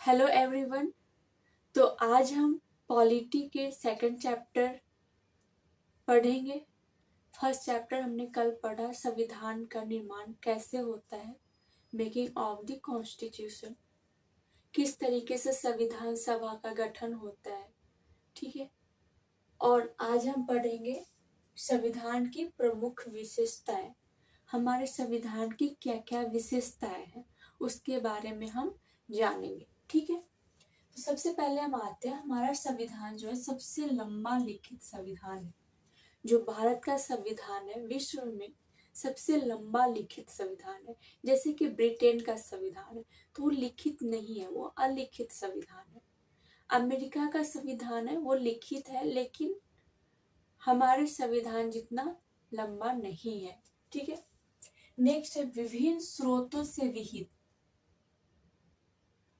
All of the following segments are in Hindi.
Hello everyone. तो आज हम पॉलिटी के सेकंड चैप्टर पढ़ेंगे। फर्स्ट चैप्टर हमने कल पढ़ा, संविधान का निर्माण कैसे होता है, मेकिंग ऑफ द कॉन्स्टिट्यूशन, किस तरीके से संविधान सभा का गठन होता है। ठीक है। और आज हम पढ़ेंगे संविधान की प्रमुख विशेषताएं। हमारे संविधान की क्या क्या विशेषताएं हैं उसके बारे में हम जानेंगे। ठीक है। तो सबसे पहले हम आते हैं, हमारा संविधान जो है सबसे लंबा लिखित संविधान है। जो भारत का संविधान है विश्व में सबसे लंबा लिखित संविधान है। जैसे कि ब्रिटेन का संविधान है तो वो लिखित नहीं है, वो अलिखित संविधान है। अमेरिका का संविधान है वो लिखित है, लेकिन हमारे संविधान जितना लंबा नहीं है। ठीक है। नेक्स्ट है विभिन्न स्रोतों से विहित।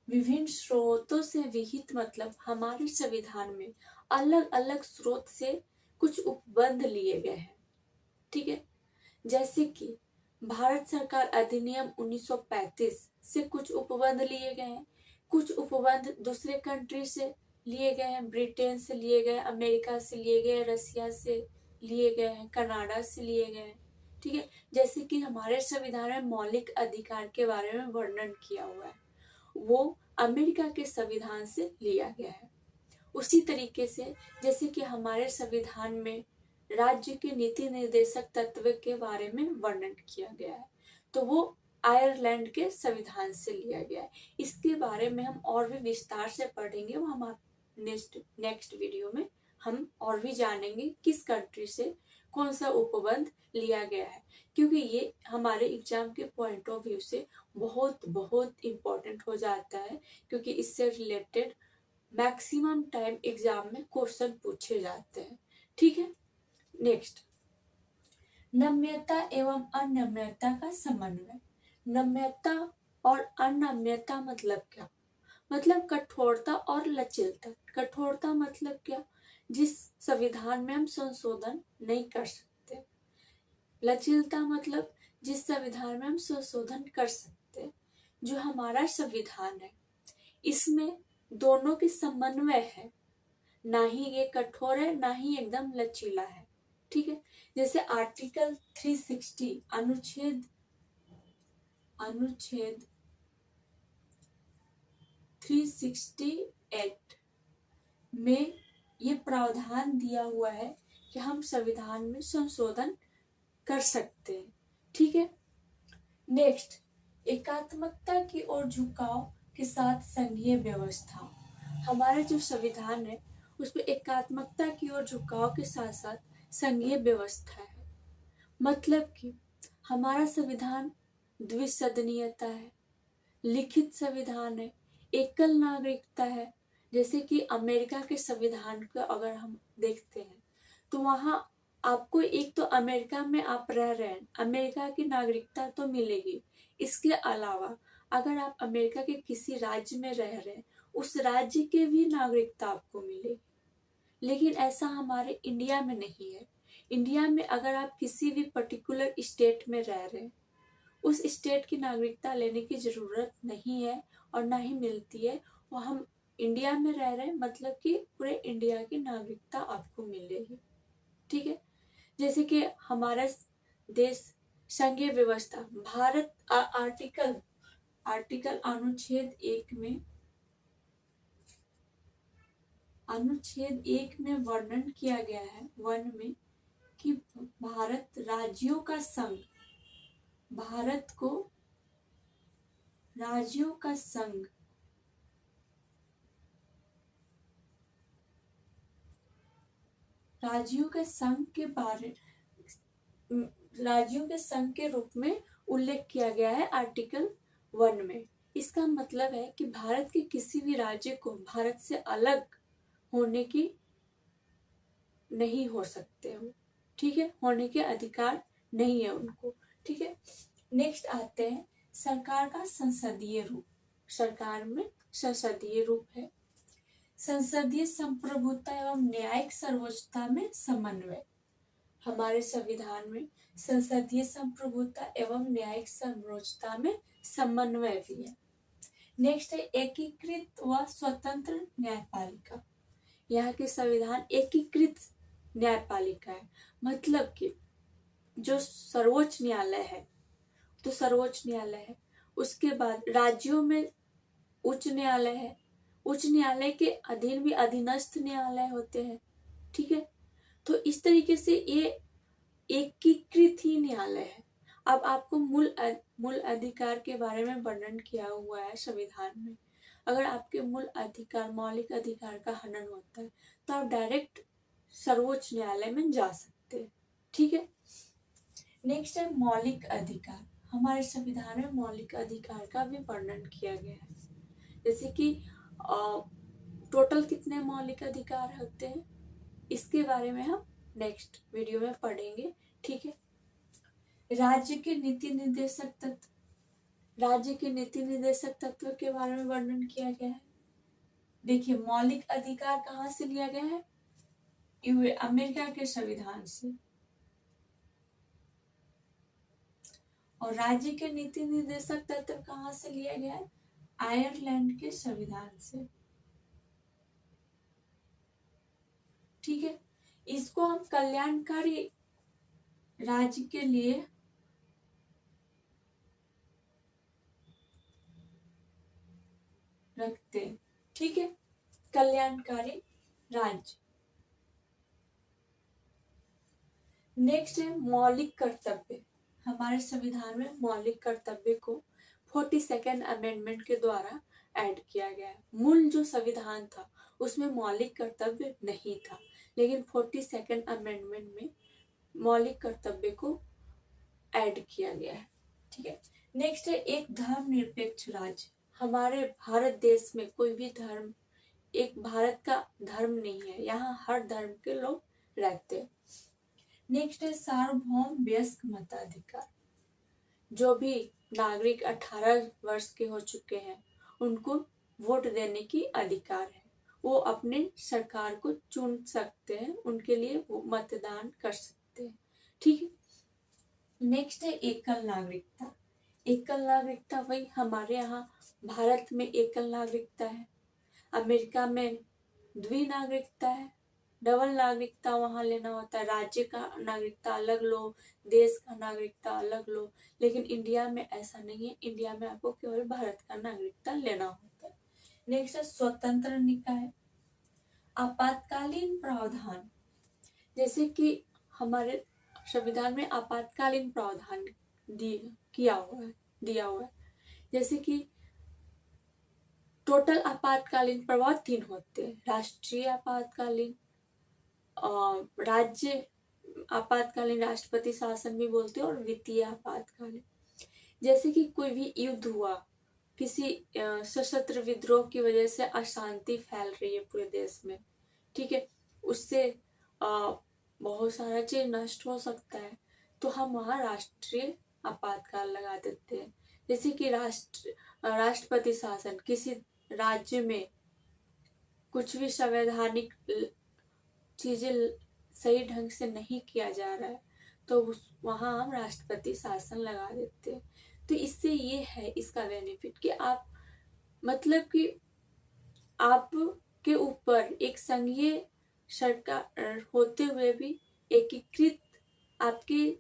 विभिन्न स्रोतों से विहित मतलब हमारे संविधान में अलग अलग स्रोत से कुछ उपबंध लिए गए हैं। ठीक है। जैसे कि भारत सरकार अधिनियम 1935 से कुछ उपबंध लिए गए हैं, कुछ उपबंध दूसरे कंट्री से लिए गए हैं, ब्रिटेन से लिए गए, अमेरिका से लिए गए, रसिया से लिए गए हैं, कनाडा से लिए गए हैं। ठीक है। जैसे कि हमारे संविधान में मौलिक अधिकार के बारे में वर्णन किया हुआ है, वो अमेरिका के संविधान से लिया गया है। उसी तरीके से जैसे कि हमारे संविधान में राज्य के नीति निर्देशक तत्व के बारे में वर्णन किया गया है, तो वो आयरलैंड के संविधान से लिया गया है। इसके बारे में हम और भी विस्तार से पढ़ेंगे, वो हम नेक्स्ट वीडियो में हम और भी जानेंगे किस कंट्री से कौन सा उपबंध लिया गया है, क्योंकि ये हमारे एग्जाम के पॉइंट ऑफ व्यू से बहुत बहुत इम्पोर्टेंट हो जाता है, क्योंकि इससे रिलेटेड मैक्सिमम टाइम एग्जाम में क्वेश्चन पूछे जाते हैं। ठीक है। नेक्स्ट, नम्यता एवं अनम्यता का समन्वय। नम्यता और अनम्यता मतलब क्या? मतलब कठोरता और लचीलता। कठोरता मतलब क्या? जिस संविधान में हम संशोधन नहीं कर सकते। लचीलता मतलब जिस संविधान में हम संशोधन कर सकते। जो हमारा संविधान है इसमें दोनों की समन्वय है, ना ही ये कठोर है ना ही एकदम लचीला है। ठीक है। जैसे आर्टिकल 360 अनुच्छेद अनुच्छेद 368 में ये प्रावधान दिया हुआ है कि हम संविधान में संशोधन कर सकते हैं। ठीक है। नेक्स्ट, एकात्मकता की ओर झुकाव के साथ संघीय व्यवस्था। हमारा जो संविधान है उसमें एकात्मकता की ओर झुकाव के साथ साथ संघीय व्यवस्था है। मतलब कि हमारा संविधान द्विसदनीयता है, लिखित संविधान है, एकल नागरिकता है। जैसे कि अमेरिका के संविधान को अगर हम देखते हैं तो वहाँ आपको एक तो अमेरिका में आप रह रहे हैं, अमेरिका की नागरिकता तो मिलेगी। इसके अलावा अगर आप अमेरिका के किसी राज्य में रह रहे हैं उस राज्य के भी नागरिकता आपको मिलेगी। लेकिन ऐसा हमारे इंडिया में नहीं है। इंडिया में अगर आप किसी भी पर्टिकुलर स्टेट में रह रहे हैं उस स्टेट की नागरिकता लेने की जरूरत नहीं है और ना ही मिलती है। वो हम इंडिया में रह रहे हैं मतलब कि पूरे इंडिया की नागरिकता आपको मिलेगी। ठीक है। जैसे कि हमारा देश संघीय व्यवस्था भारत आर्टिकल आर्टिकल अनुच्छेद 1 में वर्णन किया गया है 1 में कि भारत राज्यों का संघ, भारत को राज्यों का संघ राज्यों के संघ के बारे राज्यों के संघ के रूप में उल्लेख किया गया है आर्टिकल 1 में। इसका मतलब है कि भारत के किसी भी राज्य को भारत से अलग होने की नहीं हो सकते हो। ठीक है। होने के अधिकार नहीं है उनको। ठीक है। नेक्स्ट आते हैं सरकार का संसदीय रूप। सरकार में संसदीय रूप है। संसदीय संप्रभुता एवं न्यायिक सर्वोच्चता में समन्वय। हमारे संविधान में संसदीय संप्रभुता एवं न्यायिक सर्वोच्चता में समन्वय भी है। नेक्स्ट है एकीकृत व स्वतंत्र न्यायपालिका। यहाँ के संविधान एकीकृत न्यायपालिका है, मतलब कि जो सर्वोच्च न्यायालय है तो सर्वोच्च न्यायालय है, उसके बाद राज्यों में उच्च न्यायालय है, उच्च न्यायालय के अधीन भी अधीनस्थ न्यायालय होते हैं। ठीक है, तो इस तरीके से ये एकीकृत ही न्यायालय है। अब आपको मूल अधिकार के बारे में वर्णन किया हुआ है संविधान में। अगर आपके मूल अधिकार, मौलिक अधिकार का हनन होता है तो आप डायरेक्ट सर्वोच्च न्यायालय में जा सकते हैं। ठीक है, नेक्स्ट है मौलिक अधिकार। हमारे संविधान में मौलिक अधिकार का भी वर्णन किया गया है, जैसे कि टोटल कितने मौलिक अधिकार होते हैं, इसके बारे में हम नेक्स्ट वीडियो में पढ़ेंगे। ठीक है, राज्य के नीति निर्देशक तत्व, राज्य के नीति निर्देशक तत्व के बारे में वर्णन किया गया है। देखिए, मौलिक अधिकार कहाँ से लिया गया है, अमेरिका के संविधान से, और राज्य के नीति निर्देशक तत्व कहाँ से लिया गया है, आयरलैंड के संविधान से। ठीक है, इसको हम कल्याणकारी राज्य के लिए रखते हैं। ठीक है, कल्याणकारी राज्य। नेक्स्ट है मौलिक कर्तव्य। हमारे संविधान में मौलिक कर्तव्य को 42nd अमेंडमेंट के द्वारा ऐड किया गया है। मूल जो संविधान था उसमें मौलिक कर्तव्य नहीं था, लेकिन 42nd अमेंडमेंट में मौलिक कर्तव्य को ऐड किया गया है। ठीक है, नेक्स्ट है एक धर्मनिरपेक्ष राज्य। हमारे भारत देश में कोई भी धर्म एक भारत का धर्म नहीं है, यहाँ हर धर्म के लोग रहते हैं। नेक्स्ट है सार्वभौम वयस्क मताधिकार। जो भी नागरिक 18 वर्ष के हो चुके हैं उनको वोट देने की अधिकार है, वो अपने सरकार को चुन सकते हैं, उनके लिए वो मतदान कर सकते हैं। ठीक है, नेक्स्ट है एकल नागरिकता। एकल नागरिकता वही हमारे यहाँ भारत में एकल नागरिकता है, अमेरिका में द्विनागरिकता है, डबल नागरिकता वहां लेना होता है, राज्य का नागरिकता अलग लो, देश का नागरिकता अलग लो, लेकिन इंडिया में ऐसा नहीं है, इंडिया में आपको केवल भारत का नागरिकता लेना होता है। नेक्स्ट है स्वतंत्र निकाय। आपातकालीन प्रावधान, जैसे कि हमारे संविधान में आपातकालीन प्रावधान दिया हुआ है, जैसे कि टोटल आपातकालीन प्रभाव 3 होते हैं, राष्ट्रीय आपातकालीन, राज्य आपातकालीन राष्ट्रपति शासन भी बोलते हैं, और वित्तीय आपातकालीन। जैसे कि कोई भी युद्ध हुआ, किसी सशस्त्र विद्रोह की वजह से अशांति फैल रही है पूरे देश में, ठीक है, उससे बहुत सारा चीज नष्ट हो सकता है, तो हम वहाँ राष्ट्रीय आपातकाल लगा देते हैं। जैसे कि राष्ट्रपति शासन, किसी राज्य में कुछ भी संवैधानिक चीजें सही ढंग से नहीं किया जा रहा है तो वहाँ हम राष्ट्रपति शासन लगा देते हैं। तो इससे ये है इसका बेनिफिट कि आप मतलब कि आप के ऊपर एक संघीय सरकार होते हुए भी एकीकृत आपकी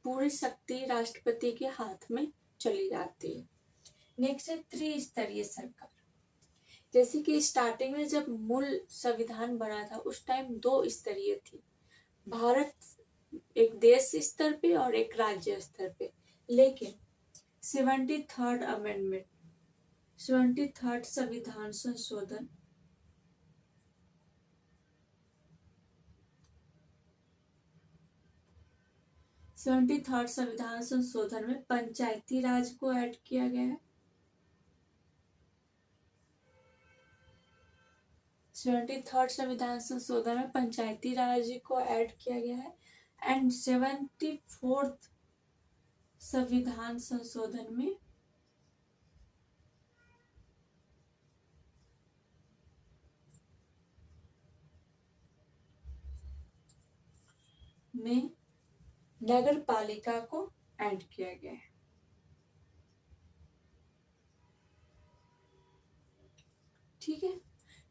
पूरी शक्ति राष्ट्रपति के हाथ में चली जाती है। नेक्स्ट है त्रिस्तरीय सरकार। जैसे कि स्टार्टिंग में जब मूल संविधान बना था उस टाइम 2 स्तरीय थी, भारत एक देश स्तर पे और एक राज्य स्तर पे, लेकिन 73rd अमेंडमेंट, 73rd संविधान संशोधन में पंचायती राज को ऐड किया गया है। 73rd संविधान संशोधन में पंचायती राज को ऐड किया गया है। एंड 74th संविधान संशोधन में नगर पालिका को ऐड किया गया है। ठीक है,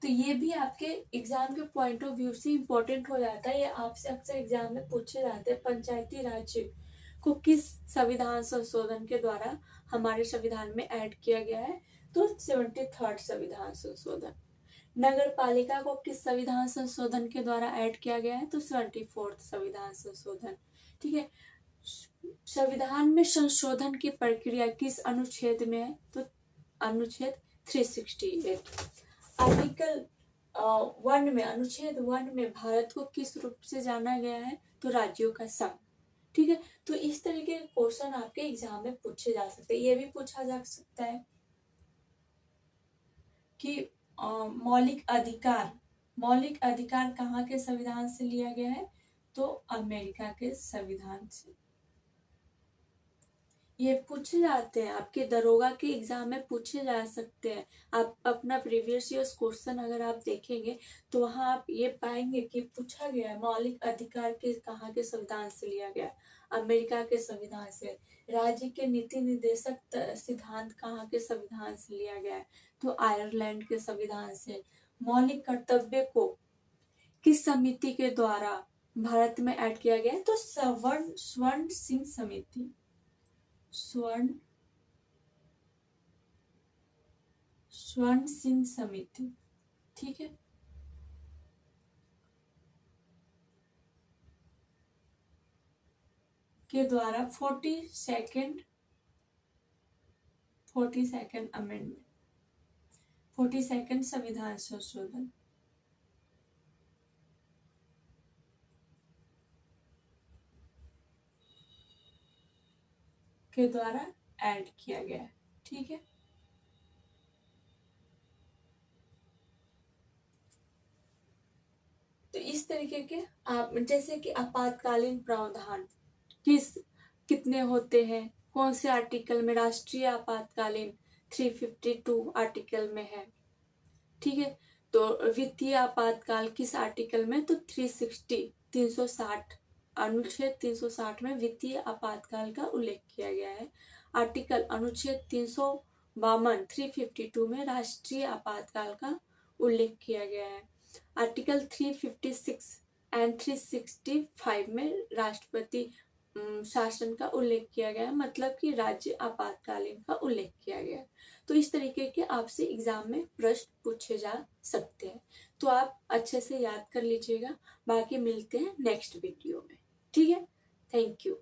तो ये भी आपके एग्जाम के पॉइंट ऑफ व्यू से इम्पोर्टेंट हो जाता है। ये आपसे अक्सर एग्जाम में पूछे जाते हैं, पंचायती राज को किस संविधान संशोधन के द्वारा हमारे संविधान में ऐड किया गया है, तो 73rd संविधान संशोधन। नगर पालिका को किस संविधान संशोधन के द्वारा ऐड किया गया है, तो 74th संविधान संशोधन। ठीक है, संविधान में संशोधन की प्रक्रिया किस अनुच्छेद में है, तो अनुच्छेद 368। आर्टिकल 1 में, अनुच्छेद 1 में भारत को किस रूप से जाना गया है, तो राज्यों का संघ। ठीक है, तो इस तरीके के क्वेश्चन आपके एग्जाम में पूछे जा सकते हैं। ये भी पूछा जा सकता है कि मौलिक अधिकार कहाँ के संविधान से लिया गया है, तो अमेरिका के संविधान से। ये पूछे जाते हैं, आपके दरोगा के एग्जाम में पूछे जा सकते हैं। आप अपना प्रीवियस ईयर्स क्वेश्चन अगर आप देखेंगे तो वहां आप ये पाएंगे कि पूछा गया है मौलिक अधिकार के कहाँ के संविधान से लिया गया, अमेरिका के संविधान से। राज्य के नीति निर्देशक सिद्धांत कहाँ के संविधान से लिया गया है, तो आयरलैंड के संविधान से। मौलिक कर्तव्य को किस समिति के द्वारा भारत में ऐड किया गया है, तो स्वर्ण सिंह समिति, स्वर्ण सिंह समिति। ठीक है, के द्वारा 42nd अमेंडमेंट, 42nd संविधान संशोधन के द्वारा ऐड किया गया है। ठीक है, तो इस तरीके के आप, जैसे कि आपातकालीन प्रावधान कितने होते हैं, कौन से आर्टिकल में, राष्ट्रीय आपातकालीन 352 आर्टिकल में है। ठीक है, तो वित्तीय आपातकाल किस आर्टिकल में, तो 360 अनुच्छेद 360 में वित्तीय आपातकाल का उल्लेख किया गया है। आर्टिकल अनुच्छेद 352 352 में राष्ट्रीय आपातकाल का उल्लेख किया गया है। आर्टिकल 356 एंड 365 में राष्ट्रपति शासन का उल्लेख किया गया है, मतलब कि राज्य आपातकालीन का उल्लेख किया गया है। तो इस तरीके के आपसे एग्जाम में प्रश्न पूछे जा सकते हैं, तो आप अच्छे से याद कर लीजिएगा। बाकी मिलते हैं नेक्स्ट वीडियो में। ठीक है, थैंक यू।